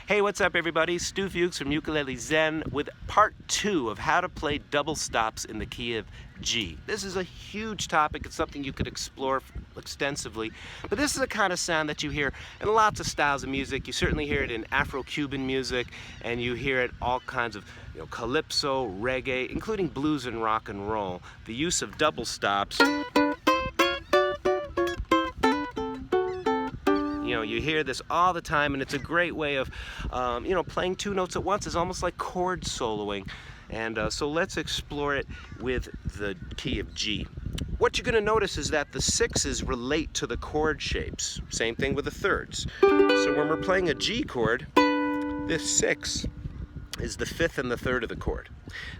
Hey, what's up everybody? Stu Fuchs from Ukulele Zen with part 2 of how to play double stops in the key of G. This is a huge topic. It's something you could explore extensively, but this is a kind of sound that you hear in lots of styles of music. You certainly hear it in Afro-Cuban music, and you hear it all kinds of calypso, reggae, including blues and rock and roll. The use of double stops. You hear this all the time, and it's a great way of, playing two notes at once is almost like chord soloing. And so let's explore it with the key of G. What you're going to notice is that the sixes relate to the chord shapes. Same thing with the thirds. So when we're playing a G chord, this 6 is the 5th and the 3rd of the chord.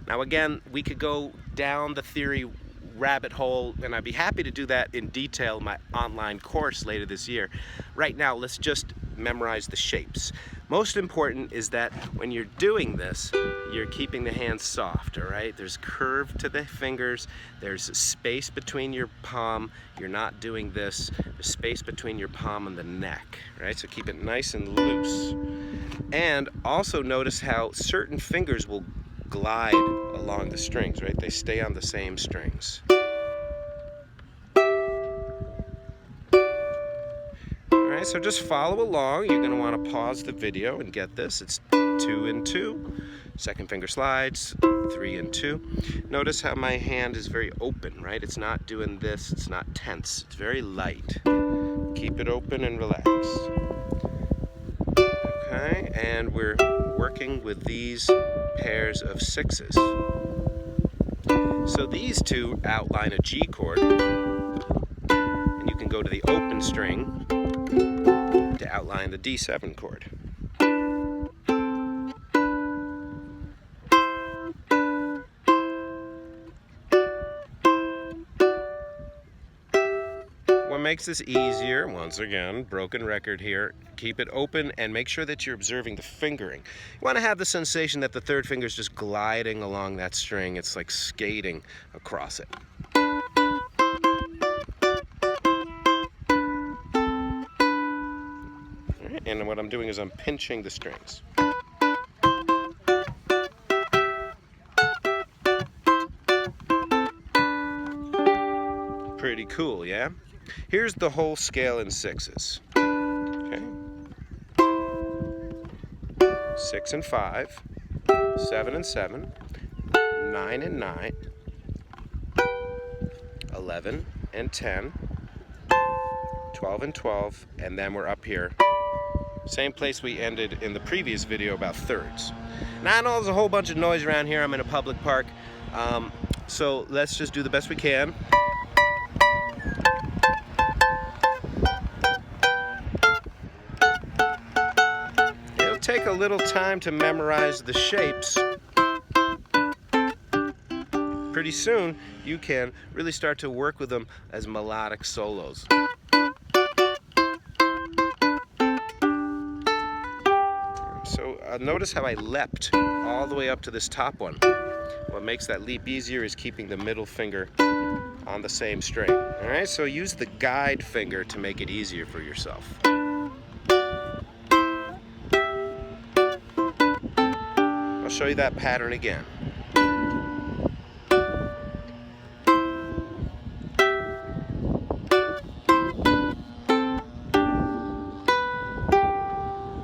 Now again, we could go down the theory rabbit hole, and I'd be happy to do that in detail in my online course later this year. Right now, let's just memorize the shapes. Most important is that when you're doing this, you're keeping the hands soft, all right? There's curve to the fingers, there's space between your palm, you're not doing this, there's space between your palm and the neck, right? So keep it nice and loose. And also notice how certain fingers will glide along the strings, right? They stay on the same strings. Alright, so just follow along. You're going to want to pause the video and get this. It's 2 and 2. Second finger slides, 3 and 2. Notice how my hand is very open, right? It's not doing this, it's not tense. It's very light. Keep it open and relax. Okay, and we're working with these pairs of sixes. So these two outline a G chord, and you can go to the open string to outline the D7 chord. What makes this easier, once again, broken record here, keep it open and make sure that you're observing the fingering. You want to have the sensation that the third finger is just gliding along that string. It's like skating across it. And what I'm doing is I'm pinching the strings. Pretty cool, yeah? Here's the whole scale in sixes. Okay. 6 and 5, 7 and 7, 9 and 9, 11 and 10, 12 and 12, and then we're up here. Same place we ended in the previous video about thirds. Now I know there's a whole bunch of noise around here. I'm in a public park. So let's just do the best we can. It'll take a little time to memorize the shapes. Pretty soon you can really start to work with them as melodic solos. So notice how I leapt all the way up to this top one. What makes that leap easier is keeping the middle finger on the same string. All right, so use the guide finger to make it easier for yourself. I'll show you that pattern again.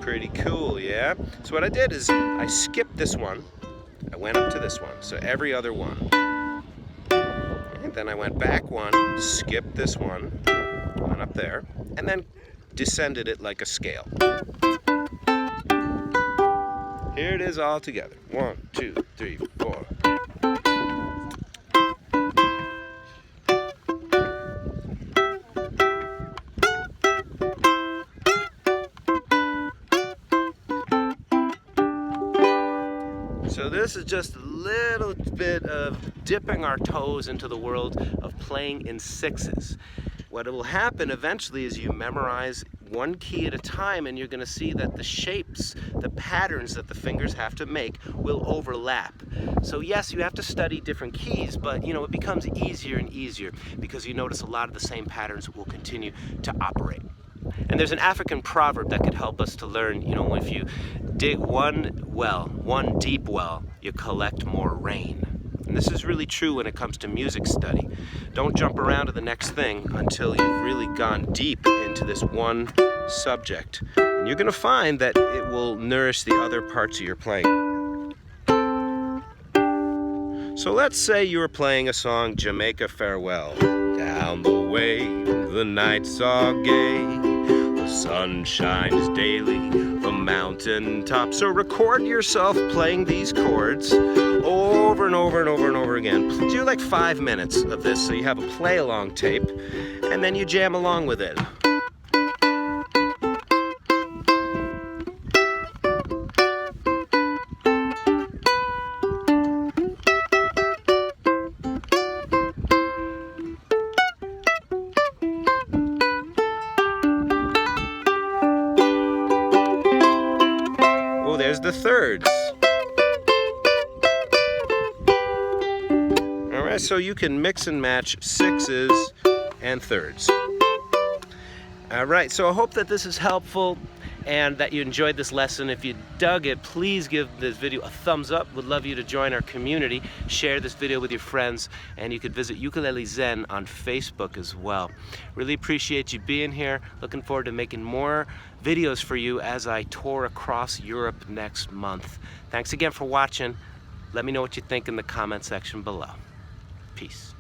Pretty cool, yeah? So what I did is I skipped this one, I went up to this one, so every other one. And then I went back one, skipped this one, went up there, and then descended it like a scale. Here it is all together. 1, 2, 3, 4. So this is just a little bit of dipping our toes into the world of playing in sixes. What will happen eventually is you memorize one key at a time, and you're going to see that the shapes, the patterns that the fingers have to make will overlap. So yes, you have to study different keys, but it becomes easier and easier because you notice a lot of the same patterns will continue to operate. And there's an African proverb that could help us to learn, if you dig one well, one deep well, you collect more rain. And this is really true when it comes to music study. Don't jump around to the next thing until you've really gone deep into this one subject. And you're going to find that it will nourish the other parts of your playing. So let's say you were playing a song, Jamaica Farewell. Down the way, the nights are gay, the sun shines daily, the mountain top. So record yourself playing these chords over and over and over and over again. Do like 5 minutes of this so you have a play-along tape, and then you jam along with it. Oh, there's the thirds. Alright, so you can mix and match sixes and thirds. Alright, so I hope that this is helpful and that you enjoyed this lesson. If you dug it, please give this video a thumbs up. Would love you to join our community. Share this video with your friends, and you could visit Ukulele Zen on Facebook as well. Really appreciate you being here. Looking forward to making more videos for you as I tour across Europe next month. Thanks again for watching. Let me know what you think in the comment section below. Peace.